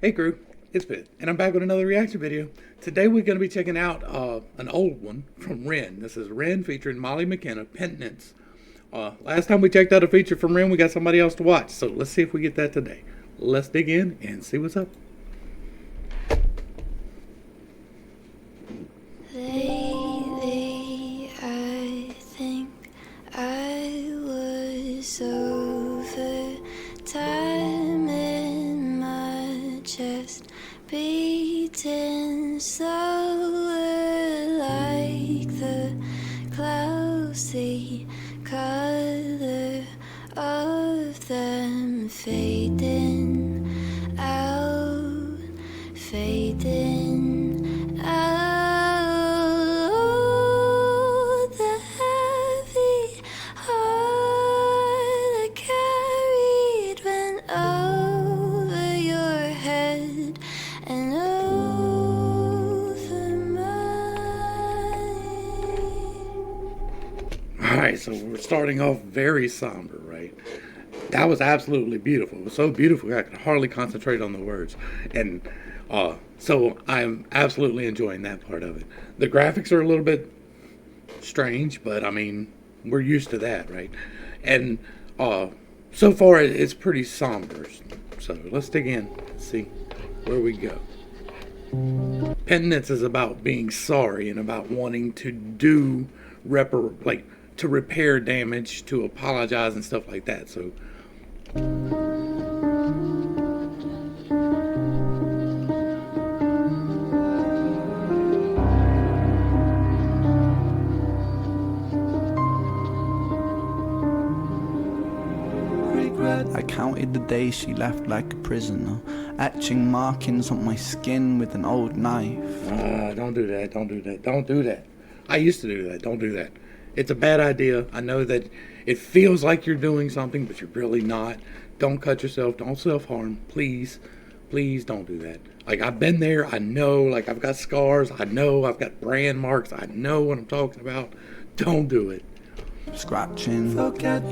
Hey crew, it's Pitt, and I'm back with another reaction video. Today we're going to be checking out an old one from Ren. This is Ren featuring McKinna, Penitence. Last time we checked out a feature from Ren, we got somebody else to watch, so let's see if we get that today. Let's dig in and see what's up. Lately, I think I was over time in my chest, beating slower like the clouds, the color of them fading out, fading out. The heavy heart I carried went over your head and over mine. Alright, so we're starting off very somber, right? That was absolutely beautiful. It was so beautiful I could hardly concentrate on the words. And so I'm absolutely enjoying that part of it. The graphics are a little bit strange, but I mean, we're used to that, right? And so far it's pretty somber. So let's dig in and see where we go. Penitence is about being sorry and about wanting to do to repair damage, to apologize and stuff like that. So I counted the days she left like a prisoner, etching markings on my skin with an old knife. Don't do that, don't do that, don't do that. I used to do that, don't do that. It's a bad idea. I know that it feels like you're doing something, but you're really not. Don't cut yourself, don't self-harm. Please, please don't do that. Like, I've been there, I know, like, I've got scars, I know, I've got brand marks, I know what I'm talking about. Don't do it. Scratching.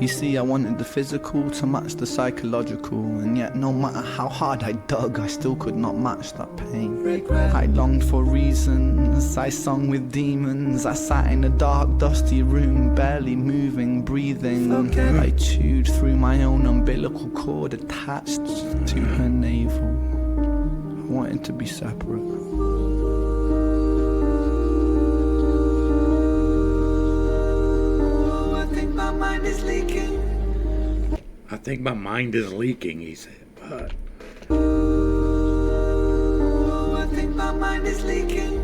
You see, I wanted the physical to match the psychological, and yet no matter how hard I dug, I still could not match that pain. I longed for reasons, I sung with demons, I sat in a dark dusty room, barely moving, breathing. I chewed through my own umbilical cord attached to her navel. I wanted to be separate. I think my mind is leaking, he said, but I think my mind is leaking.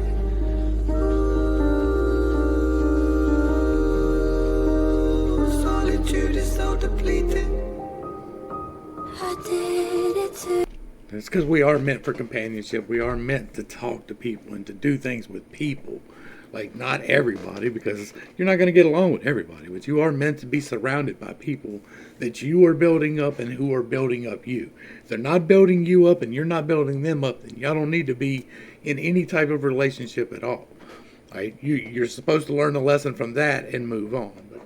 Solitude is so depleting. I did it too. it's because we are meant for companionship. We are meant to talk to people and to do things with people. Like, not everybody, because you're not going to get along with everybody, but you are meant to be surrounded by people that you are building up and who are building up you. If they're not building you up and you're not building them up, then y'all don't need to be in any type of relationship at all. Right? You're supposed to learn a lesson from that and move on. But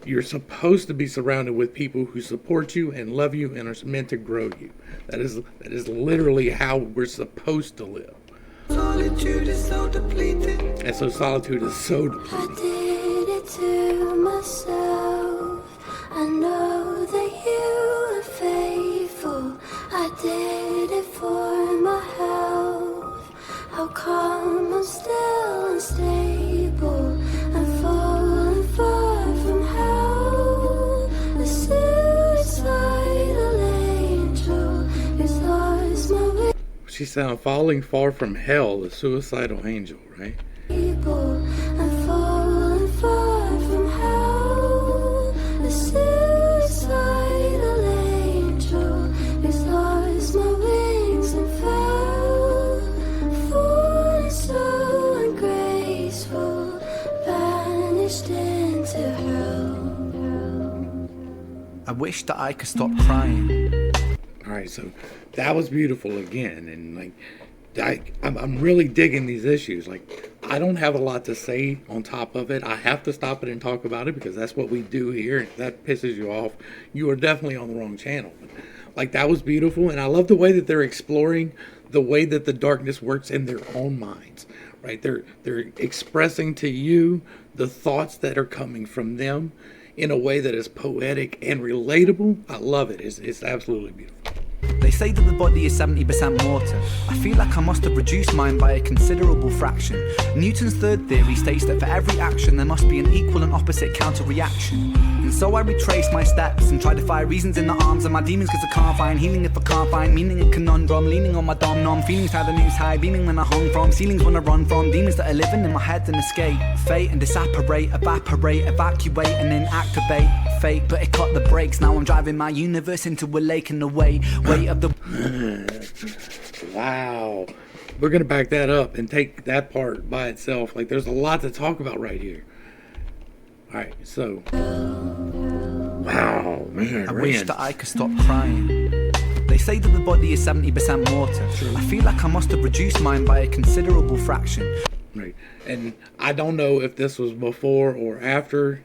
you're supposed to be surrounded with people who support you and love you and are meant to grow you. That is literally how we're supposed to live. Solitude is so depleting. And so solitude is so depleting. I did it to myself. I know that you are faithful. I did it for my health. How come I'm still unstable? I'm falling far from hell. The suicidal angel is lost my way. She said, I'm falling far from hell, the suicidal angel, right? I'm falling far from hell. The suicidal angel has lost my wings and fell. Falling so ungraceful, vanished into hell. I wish that I could stop crying. Alright, so that was beautiful again, and like, I'm really digging these issues. Like, I don't have a lot to say on top of it. I have to stop it and talk about it because that's what we do here. If that pisses you off, you are definitely on the wrong channel. But, like, that was beautiful, and I love the way that they're exploring the way that the darkness works in their own minds, right? They're expressing to you the thoughts that are coming from them in a way that is poetic and relatable. I love it. It's absolutely beautiful. They say that the body is 70% water. I feel like I must have reduced mine by a considerable fraction. Newton's third theory states that for every action there must be an equal and opposite counter-reaction. And so I retrace my steps and try to find reasons in the arms of my demons, cause I can't find healing if I can't find meaning in conundrum. Leaning on my dom nom, feelings how the news high, beaming when I hung from ceilings when I run from demons that are living in my head and escape fate and disapparate, evaporate, evacuate and then activate fate. But it cut the brakes, now I'm driving my universe into a lake in the weight of the Wow. We're going to back that up and take that part by itself. Like, there's a lot to talk about right here. All right, so. Wow, man. I wish that I could stop crying. They say that the body is 70% water. I feel like I must have reduced mine by a considerable fraction. Right. And I don't know if this was before or after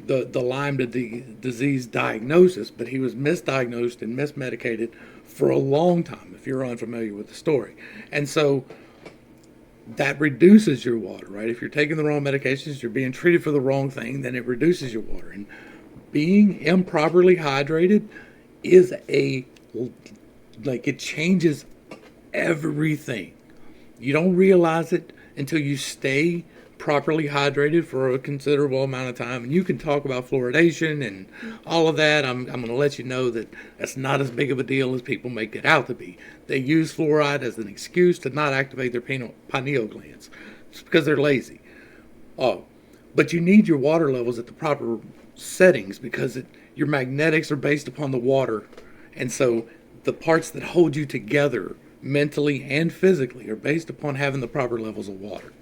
the Lyme disease diagnosis, but he was misdiagnosed and mismedicated for a long time, if you're unfamiliar with the story. And so that reduces your water, right? If you're taking the wrong medications, you're being treated for the wrong thing, then it reduces your water. And being improperly hydrated is it changes everything. You don't realize it until you stay properly hydrated for a considerable amount of time. And you can talk about fluoridation and all of that. I'm going to let you know that that's not as big of a deal as people make it out to be. They use fluoride as an excuse to not activate their pineal glands. It's because they're lazy. But you need your water levels at the proper settings because your magnetics are based upon the water. And so the parts that hold you together mentally and physically are based upon having the proper levels of water.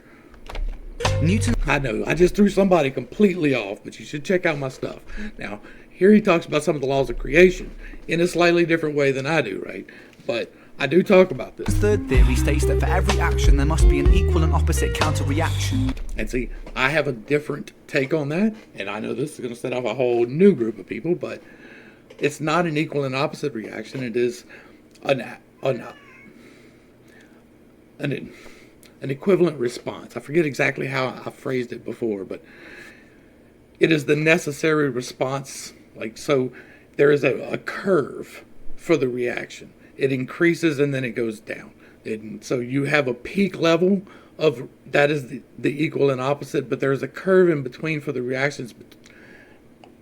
Newton. I know, I just threw somebody completely off, but you should check out my stuff. Now, here he talks about some of the laws of creation in a slightly different way than I do, right? But I do talk about this. Third theory states that for every action there must be an equal and opposite counter-reaction. And see, I have a different take on that, and I know this is going to set off a whole new group of people, but it's not an equal and opposite reaction. It is an equivalent response. I forget exactly how I phrased it before, but it is the necessary response. Like, so there is a curve for the reaction. It increases and then it goes down. So you have a peak level of that is the equal and opposite, but there's a curve in between for the reactions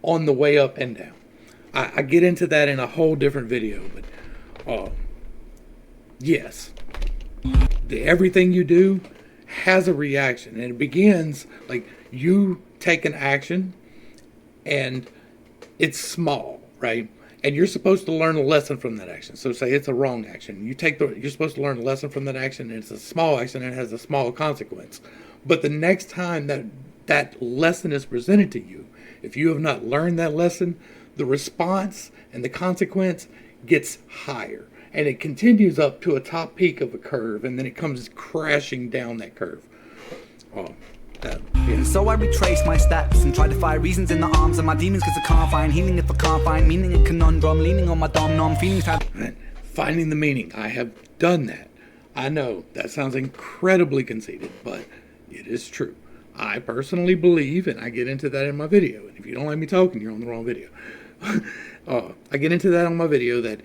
on the way up and down. I get into that in a whole different video, but yes. Everything you do has a reaction, and it begins like you take an action and it's small, right? And you're supposed to learn a lesson from that action. So say it's a wrong action. You're supposed to learn a lesson from that action, and it's a small action and it has a small consequence. But the next time that lesson is presented to you, if you have not learned that lesson, the response and the consequence gets higher. And it continues up to a top peak of a curve, and then it comes crashing down that curve. So I retrace my steps and try to find reasons in the arms of my demons, cause I can't find healing if I can't find meaning in conundrum. Leaning on my dom nom, feelings how... Finding the meaning. I have done that. I know that sounds incredibly conceited, but it is true. I personally believe, and I get into that in my video, and if you don't like me talking, you're on the wrong video. I get into that on my video that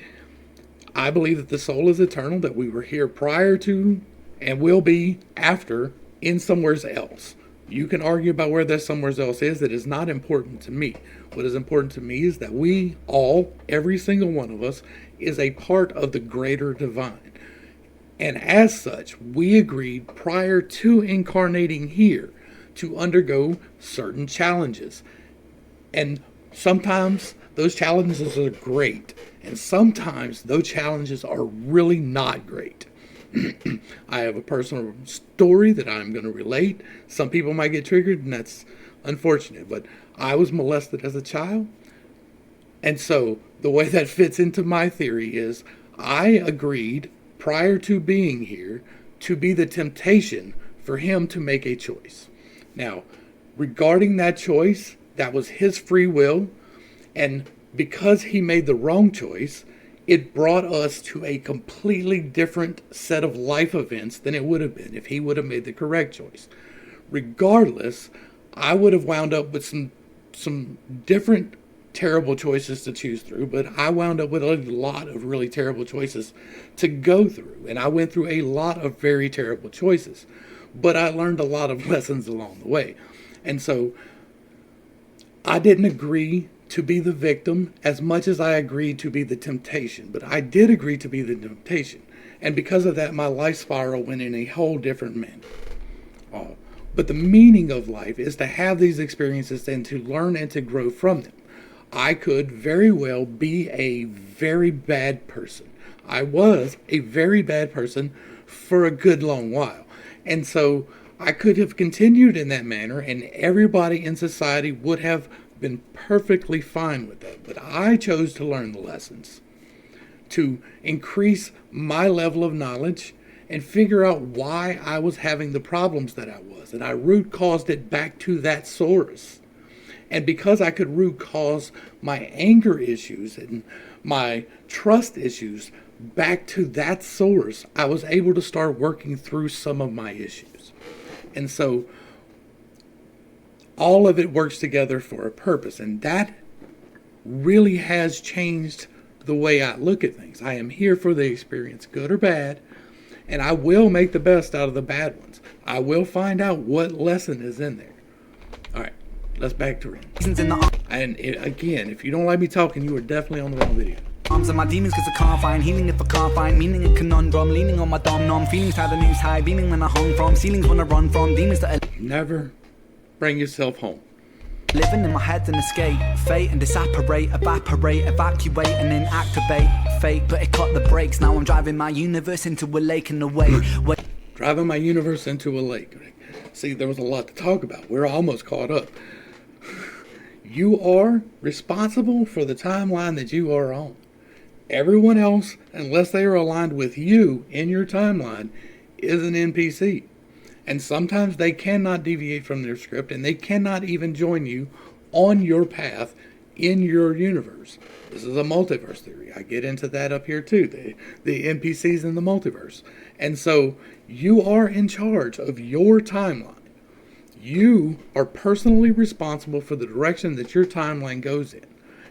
I believe that the soul is eternal, that we were here prior to and will be after in somewhere else. You can argue about where that somewhere else is. That is not important to me. What is important to me is that we all, every single one of us, is a part of the greater divine. And as such, we agreed prior to incarnating here to undergo certain challenges. And sometimes those challenges are great. And sometimes those challenges are really not great. I have a personal story that I'm going to relate. Some people might get triggered, and that's unfortunate. But I was molested as a child. And so the way that fits into my theory is I agreed prior to being here to be the temptation for him to make a choice. Now, regarding that choice, that was his free will. And because he made the wrong choice, it brought us to a completely different set of life events than it would have been if he would have made the correct choice. Regardless, I would have wound up with some different terrible choices to choose through, but I wound up with a lot of really terrible choices to go through. And I went through a lot of very terrible choices, but I learned a lot of lessons along the way. And so I didn't agree to be the victim as much as I agreed to be the temptation, but I did agree to be the temptation. And because of that, my life spiral went in a whole different manner. But the meaning of life is to have these experiences and to learn and to grow from them. I could very well be a very bad person. I was a very bad person for a good long while. And so I could have continued in that manner, and everybody in society would have been perfectly fine with that. But I chose to learn the lessons, to increase my level of knowledge and figure out why I was having the problems that I was. And I root caused it back to that source. And because I could root cause my anger issues and my trust issues back to that source, I was able to start working through some of my issues. And so all of it works together for a purpose. And that really has changed the way I look at things. I am here for the experience, good or bad, and I will make the best out of the bad ones. I will find out what lesson is in there. All right, let's back to it. And again, if you don't like me talking, you are definitely on the wrong video. Arms of my demons cause I can't find healing if I can't find meaning a conundrum, leaning on my dom nom, feelings how the news high, beaming when I hung from, ceilings when I run from, demons that are Never bring yourself home. living in my head and escape, fate and disapparate, evaporate, evacuate and then activate, fate, but it cut the brakes, now I'm driving my universe into a lake in the way. Driving my universe into a lake. See, there was a lot to talk about. We're almost caught up. You are responsible for the timeline that you are on. Everyone else, unless they are aligned with you in your timeline, is an NPC. And sometimes they cannot deviate from their script, and they cannot even join you on your path in your universe. This is a multiverse theory. I get into that up here too, the NPCs in the multiverse. And so you are in charge of your timeline. You are personally responsible for the direction that your timeline goes in.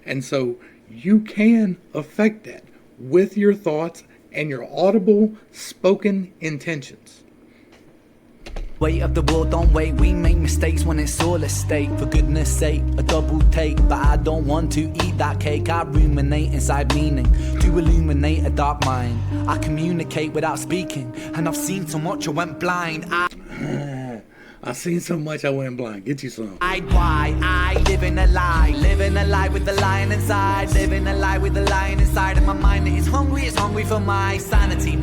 And so you can affect that with your thoughts and your audible spoken intentions. Weight of the world, don't wait, we make mistakes when it's all at stake. For goodness sake, a double take, but I don't want to eat that cake. I ruminate inside meaning, to illuminate a dark mind. I communicate without speaking, and I've seen so much I went blind. I've seen so much I went blind. Get you some. I live in a lie with the lion inside, living a lie with the lion inside of my mind. It's hungry for my sanity,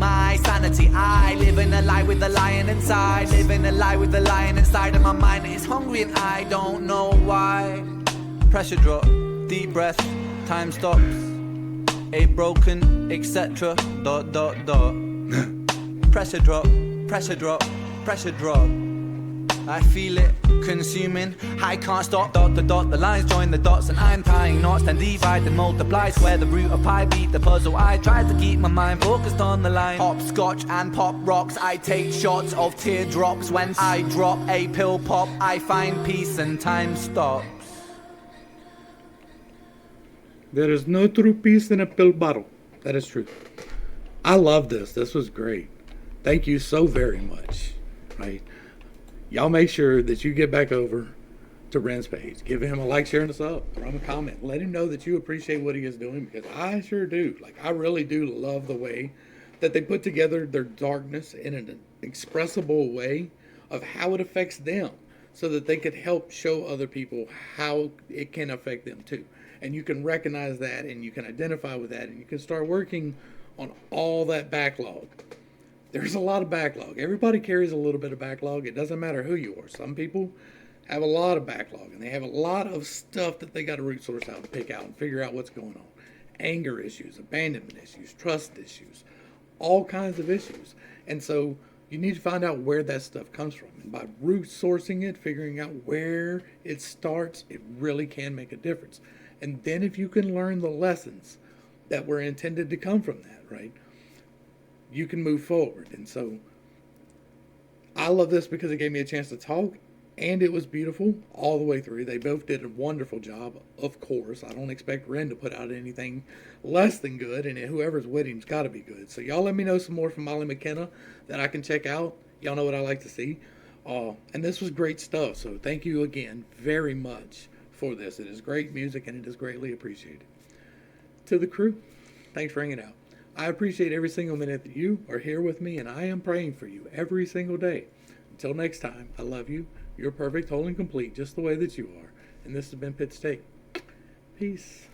I live in a lie with the lion inside, living a lie with the lion inside of my mind. It's hungry and I don't know why. Pressure drop, deep breath, time stops, a broken, etc. ... Pressure drop, pressure drop, pressure drop. I feel it consuming, I can't stop, ... The lines join the dots and I'm tying knots, then divide and multiply, square the root of pi, beat the puzzle. I try to keep my mind focused on the line. Hopscotch and pop rocks, I take shots of teardrops. When I drop a pill pop, I find peace and time stops. There is no true peace in a pill bottle. That is true. I love this. This was great. Thank you so very much. Right? Y'all make sure that you get back over to Ren's page. Give him a like, share, and a sub. Throw him a comment. Let him know that you appreciate what he is doing, because I sure do. Like, I really do love the way that they put together their darkness in an expressible way of how it affects them, so that they could help show other people how it can affect them too. And you can recognize that, and you can identify with that, and you can start working on all that backlog. There's a lot of backlog. Everybody carries a little bit of backlog. It doesn't matter who you are. Some people have a lot of backlog, and they have a lot of stuff that they got to root source out and pick out and figure out what's going on. Anger issues, abandonment issues, trust issues, all kinds of issues. And so you need to find out where that stuff comes from. And by root sourcing it, figuring out where it starts, it really can make a difference. And then if you can learn the lessons that were intended to come from that, right? You can move forward. And so I love this because it gave me a chance to talk, and it was beautiful all the way through. They both did a wonderful job, of course. I don't expect Ren to put out anything less than good, and whoever's with him's got to be good. So y'all let me know some more from Molly McKinna that I can check out. Y'all know what I like to see. And this was great stuff, so thank you again very much for this. It is great music, and it is greatly appreciated. To the crew, thanks for hanging out. I appreciate every single minute that you are here with me, and I am praying for you every single day. Until next time, I love you. You're perfect, whole, and complete, just the way that you are. And this has been Pittstake. Peace.